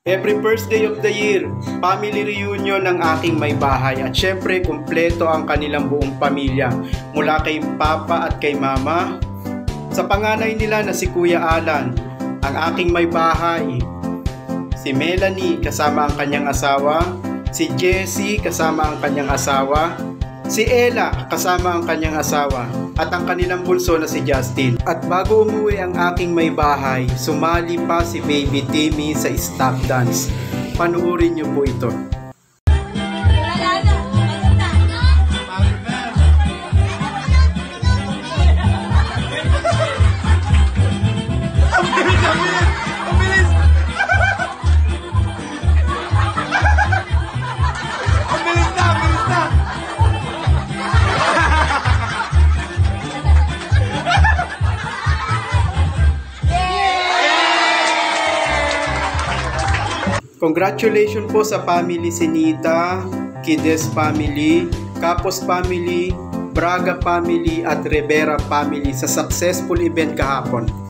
Every first day of the year, family reunion ng aking may bahay at syempre kumpleto ang kanilang buong pamilya mula kay Papa at kay Mama. Sa panganay nila na si Kuya Alan, ang aking may bahay, si Melanie kasama ang kanyang asawa, si Jessie kasama ang kanyang asawa, si Ella kasama ang kanyang asawa at ang kanilang bunso na si Justin. At bago umuwi ang aking may bahay, sumali pa si Baby Timmy sa stop dance. Panuorin niyo po ito. Congratulations po sa family Sinita, Kides family, Capos family, Braga family at Rivera family sa successful event kahapon.